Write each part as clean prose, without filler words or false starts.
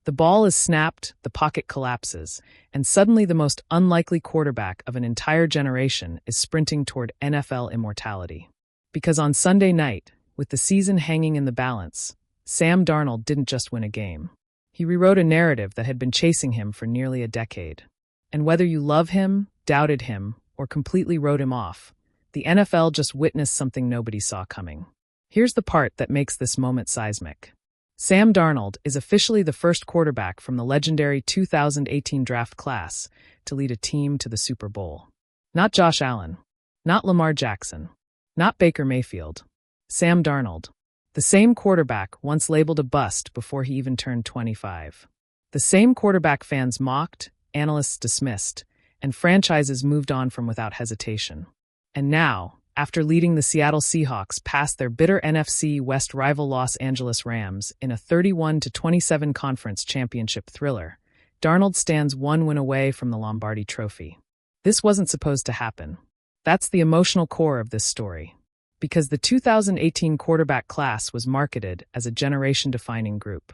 The ball is snapped, the pocket collapses, and suddenly the most unlikely quarterback of an entire generation is sprinting toward NFL immortality. Because on Sunday night, with the season hanging in the balance, Sam Darnold didn't just win a game. He rewrote a narrative that had been chasing him for nearly a decade. And whether you love him, doubted him, or completely wrote him off, the NFL just witnessed something nobody saw coming. Here's the part that makes this moment seismic. Sam Darnold is officially the first quarterback from the legendary 2018 draft class to lead a team to the Super Bowl. Not Josh Allen, not Lamar Jackson, not Baker Mayfield. Sam Darnold, the same quarterback once labeled a bust before he even turned 25. The same quarterback fans mocked, analysts dismissed, and franchises moved on from without hesitation. And now, after leading the Seattle Seahawks past their bitter NFC West rival Los Angeles Rams in a 31-27 conference championship thriller, Darnold stands one win away from the Lombardi Trophy. This wasn't supposed to happen. That's the emotional core of this story. Because the 2018 quarterback class was marketed as a generation-defining group.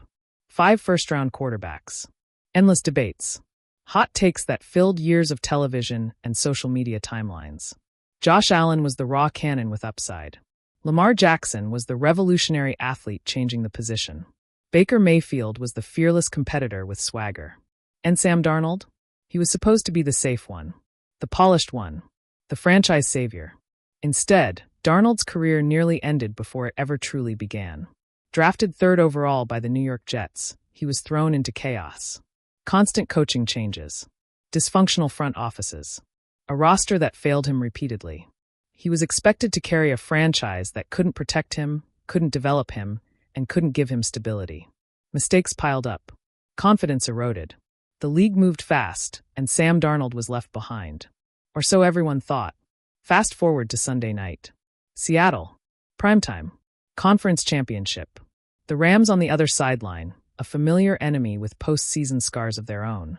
5 first-round quarterbacks. Endless debates. Hot takes that filled years of television and social media timelines. Josh Allen was the raw cannon with upside. Lamar Jackson was the revolutionary athlete changing the position. Baker Mayfield was the fearless competitor with swagger. And Sam Darnold? He was supposed to be the safe one, the polished one, the franchise savior. Instead, Darnold's career nearly ended before it ever truly began. Drafted 3rd overall by the New York Jets, he was thrown into chaos. Constant coaching changes. Dysfunctional front offices. A roster that failed him repeatedly. He was expected to carry a franchise that couldn't protect him, couldn't develop him, and couldn't give him stability. Mistakes piled up. Confidence eroded. The league moved fast, and Sam Darnold was left behind. Or so everyone thought. Fast forward to Sunday night. Seattle. Primetime. Conference championship. The Rams on the other sideline, a familiar enemy with postseason scars of their own.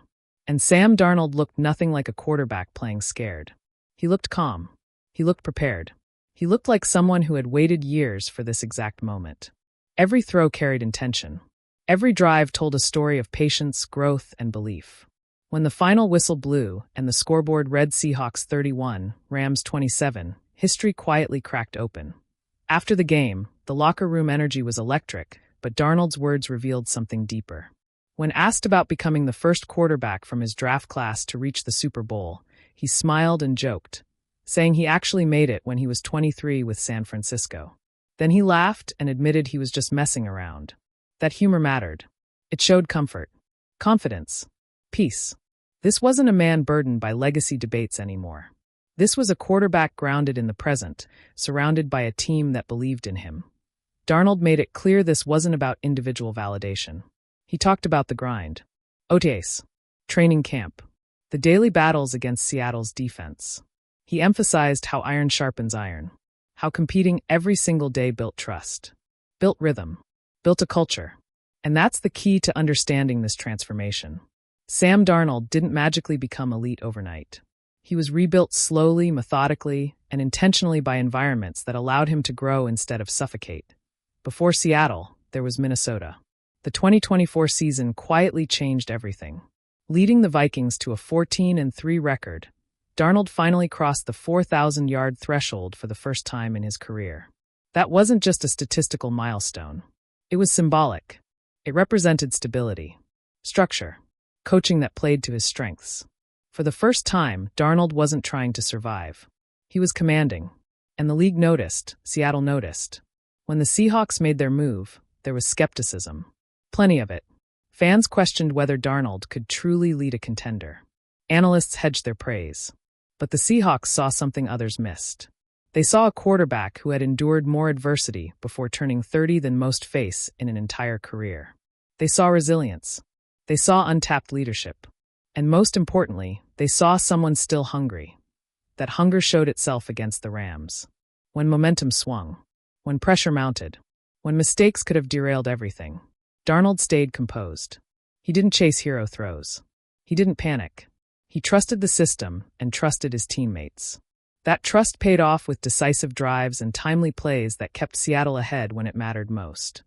And Sam Darnold looked nothing like a quarterback playing scared. He looked calm. He looked prepared. He looked like someone who had waited years for this exact moment. Every throw carried intention. Every drive told a story of patience, growth, and belief. When the final whistle blew and the scoreboard read Seahawks 31, Rams 27, history quietly cracked open. After the game, the locker room energy was electric, but Darnold's words revealed something deeper. When asked about becoming the first quarterback from his draft class to reach the Super Bowl, he smiled and joked, saying he actually made it when he was 23 with San Francisco. Then he laughed and admitted he was just messing around. That humor mattered. It showed comfort, confidence, peace. This wasn't a man burdened by legacy debates anymore. This was a quarterback grounded in the present, surrounded by a team that believed in him. Darnold made it clear this wasn't about individual validation. He talked about the grind. OTAs. Training camp. The daily battles against Seattle's defense. He emphasized how iron sharpens iron. How competing every single day built trust. Built rhythm. Built a culture. And that's the key to understanding this transformation. Sam Darnold didn't magically become elite overnight. He was rebuilt slowly, methodically, and intentionally by environments that allowed him to grow instead of suffocate. Before Seattle, there was Minnesota. The 2024 season quietly changed everything. Leading the Vikings to a 14-3 record, Darnold finally crossed the 4,000-yard threshold for the first time in his career. That wasn't just a statistical milestone. It was symbolic. It represented stability, structure, coaching that played to his strengths. For the first time, Darnold wasn't trying to survive. He was commanding. And the league noticed, Seattle noticed. When the Seahawks made their move, there was skepticism. Plenty of it. Fans questioned whether Darnold could truly lead a contender. Analysts hedged their praise. But the Seahawks saw something others missed. They saw a quarterback who had endured more adversity before turning 30 than most face in an entire career. They saw resilience. They saw untapped leadership. And most importantly, they saw someone still hungry. That hunger showed itself against the Rams. When momentum swung. When pressure mounted. When mistakes could have derailed everything. Darnold stayed composed. He didn't chase hero throws. He didn't panic. He trusted the system and trusted his teammates. That trust paid off with decisive drives and timely plays that kept Seattle ahead when it mattered most.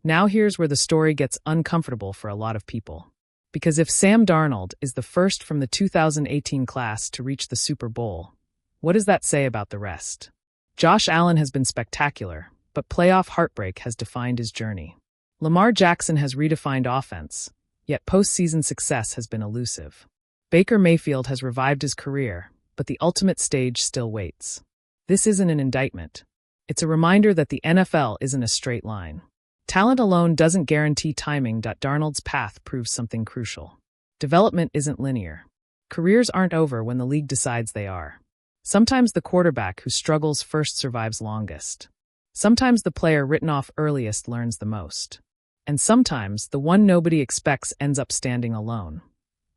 Now here's where the story gets uncomfortable for a lot of people. Because if Sam Darnold is the first from the 2018 class to reach the Super Bowl, what does that say about the rest? Josh Allen has been spectacular, but playoff heartbreak has defined his journey. Lamar Jackson has redefined offense, yet postseason success has been elusive. Baker Mayfield has revived his career, but the ultimate stage still waits. This isn't an indictment. It's a reminder that the NFL isn't a straight line. Talent alone doesn't guarantee timing. Darnold's path proves something crucial. Development isn't linear. Careers aren't over when the league decides they are. Sometimes the quarterback who struggles first survives longest. Sometimes the player written off earliest learns the most. And sometimes the one nobody expects ends up standing alone.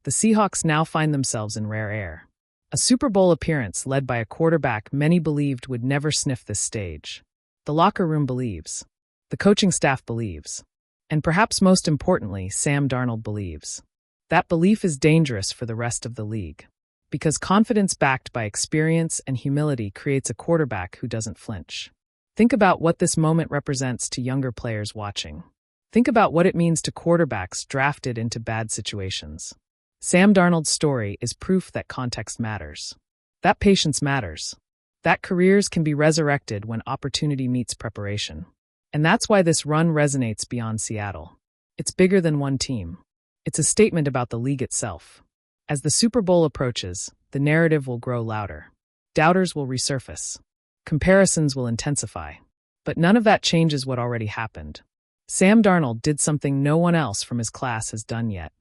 The Seahawks now find themselves in rare air. A Super Bowl appearance led by a quarterback many believed would never sniff this stage. The locker room believes. The coaching staff believes. And perhaps most importantly, Sam Darnold believes. That belief is dangerous for the rest of the league. Because confidence backed by experience and humility creates a quarterback who doesn't flinch. Think about what this moment represents to younger players watching. Think about what it means to quarterbacks drafted into bad situations. Sam Darnold's story is proof that context matters. That patience matters. That careers can be resurrected when opportunity meets preparation. And that's why this run resonates beyond Seattle. It's bigger than one team. It's a statement about the league itself. As the Super Bowl approaches, the narrative will grow louder. Doubters will resurface. Comparisons will intensify. But none of that changes what already happened. Sam Darnold did something no one else from his class has done yet.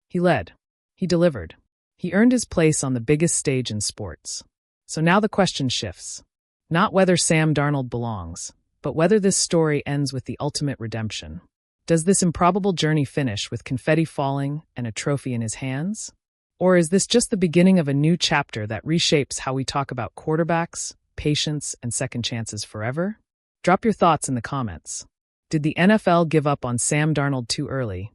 He led. He delivered. He earned his place on the biggest stage in sports. So now the question shifts. Not whether Sam Darnold belongs, but whether this story ends with the ultimate redemption. Does this improbable journey finish with confetti falling and a trophy in his hands? Or is this just the beginning of a new chapter that reshapes how we talk about quarterbacks, patience, and second chances forever? Drop your thoughts in the comments. Did the NFL give up on Sam Darnold too early?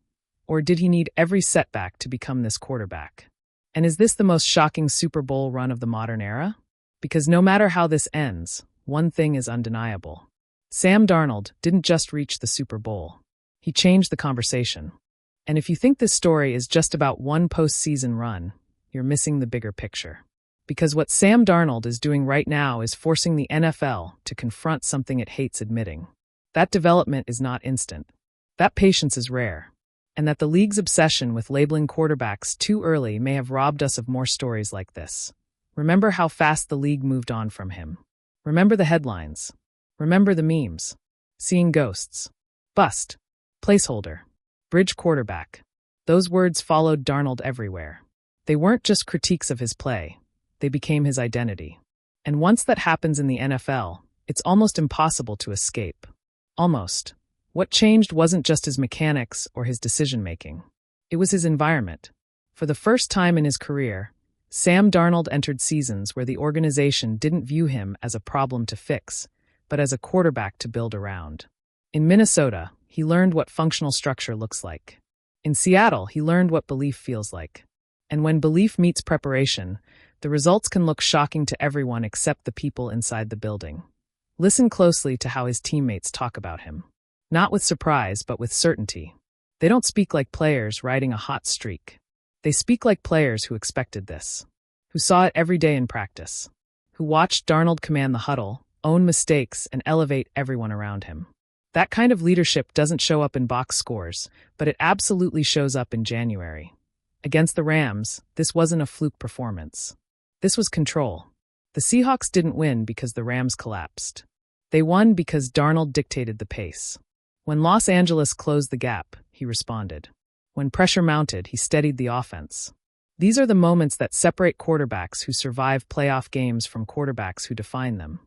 Or did he need every setback to become this quarterback? And is this the most shocking Super Bowl run of the modern era? Because no matter how this ends, one thing is undeniable. Sam Darnold didn't just reach the Super Bowl. He changed the conversation. And if you think this story is just about one postseason run, you're missing the bigger picture. Because what Sam Darnold is doing right now is forcing the NFL to confront something it hates admitting. That development is not instant. That patience is rare. And that the league's obsession with labeling quarterbacks too early may have robbed us of more stories like this. Remember how fast the league moved on from him. Remember the headlines. Remember the memes. Seeing ghosts. Bust. Placeholder. Bridge quarterback. Those words followed Darnold everywhere. They weren't just critiques of his play. They became his identity. And once that happens in the NFL, it's almost impossible to escape. Almost. What changed wasn't just his mechanics or his decision-making. It was his environment. For the first time in his career, Sam Darnold entered seasons where the organization didn't view him as a problem to fix, but as a quarterback to build around. In Minnesota, he learned what functional structure looks like. In Seattle, he learned what belief feels like. And when belief meets preparation, the results can look shocking to everyone except the people inside the building. Listen closely to how his teammates talk about him. Not with surprise, but with certainty. They don't speak like players riding a hot streak. They speak like players who expected this, who saw it every day in practice, who watched Darnold command the huddle, own mistakes, and elevate everyone around him. That kind of leadership doesn't show up in box scores, but it absolutely shows up in January. Against the Rams, this wasn't a fluke performance. This was control. The Seahawks didn't win because the Rams collapsed. They won because Darnold dictated the pace. When Los Angeles closed the gap, he responded. When pressure mounted, he steadied the offense. These are the moments that separate quarterbacks who survive playoff games from quarterbacks who define them.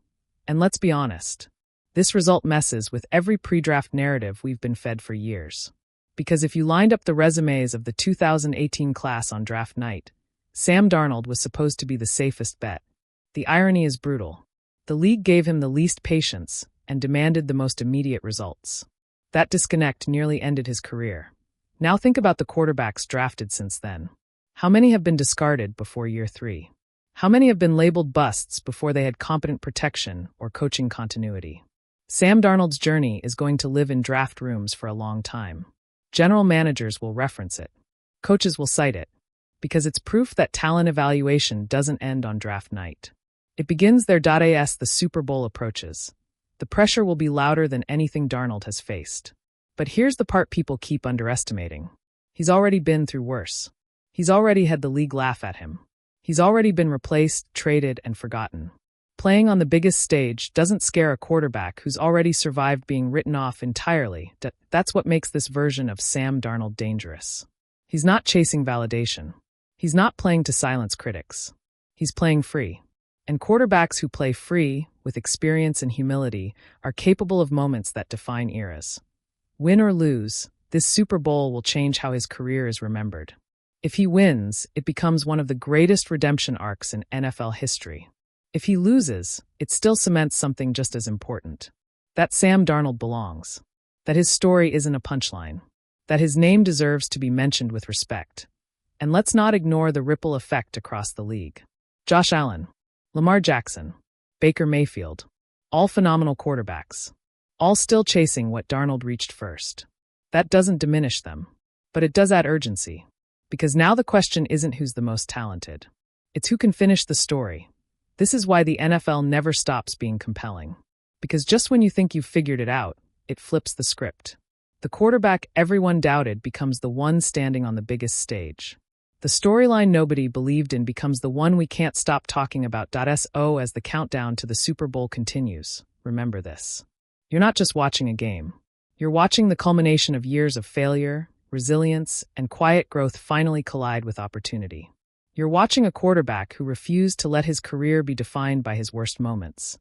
And let's be honest, this result messes with every pre-draft narrative we've been fed for years. Because if you lined up the resumes of the 2018 class on draft night, Sam Darnold was supposed to be the safest bet. The irony is brutal. The league gave him the least patience and demanded the most immediate results. That disconnect nearly ended his career. Now think about the quarterbacks drafted since then. How many have been discarded before year 3? How many have been labeled busts before they had competent protection or coaching continuity? Sam Darnold's journey is going to live in draft rooms for a long time. General managers will reference it. Coaches will cite it. Because it's proof that talent evaluation doesn't end on draft night. It begins there. As the Super Bowl approaches. The pressure will be louder than anything Darnold has faced. But here's the part people keep underestimating. He's already been through worse. He's already had the league laugh at him. He's already been replaced, traded, and forgotten. Playing on the biggest stage doesn't scare a quarterback who's already survived being written off entirely. That's what makes this version of Sam Darnold dangerous. He's not chasing validation. He's not playing to silence critics. He's playing free. And quarterbacks who play free, with experience and humility, are capable of moments that define eras. Win or lose, this Super Bowl will change how his career is remembered. If he wins, it becomes one of the greatest redemption arcs in NFL history. If he loses, it still cements something just as important. That Sam Darnold belongs. That his story isn't a punchline. That his name deserves to be mentioned with respect. And let's not ignore the ripple effect across the league. Josh Allen, Lamar Jackson, Baker Mayfield, all phenomenal quarterbacks. All still chasing what Darnold reached first. That doesn't diminish them. But it does add urgency. Because now the question isn't who's the most talented. It's who can finish the story. This is why the NFL never stops being compelling. Because just when you think you've figured it out, it flips the script. The quarterback everyone doubted becomes the one standing on the biggest stage. The storyline nobody believed in becomes the one we can't stop talking about. So as the countdown to the Super Bowl continues, remember this. You're not just watching a game. You're watching the culmination of years of failure, resilience, and quiet growth finally collide with opportunity. You're watching a quarterback who refused to let his career be defined by his worst moments.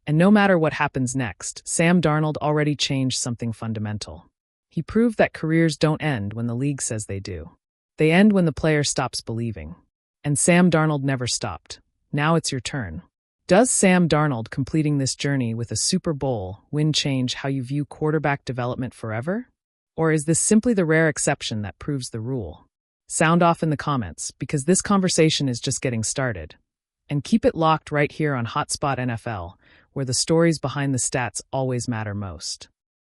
And no matter what happens next, Sam Darnold already changed something fundamental. He proved that careers don't end when the league says they do. They end when the player stops believing. And Sam Darnold never stopped. Now it's your turn. Does Sam Darnold completing this journey with a Super Bowl win change how you view quarterback development forever? Or is this simply the rare exception that proves the rule? Sound off in the comments, because this conversation is just getting started. And keep it locked right here on Hotspot NFL, where the stories behind the stats always matter most.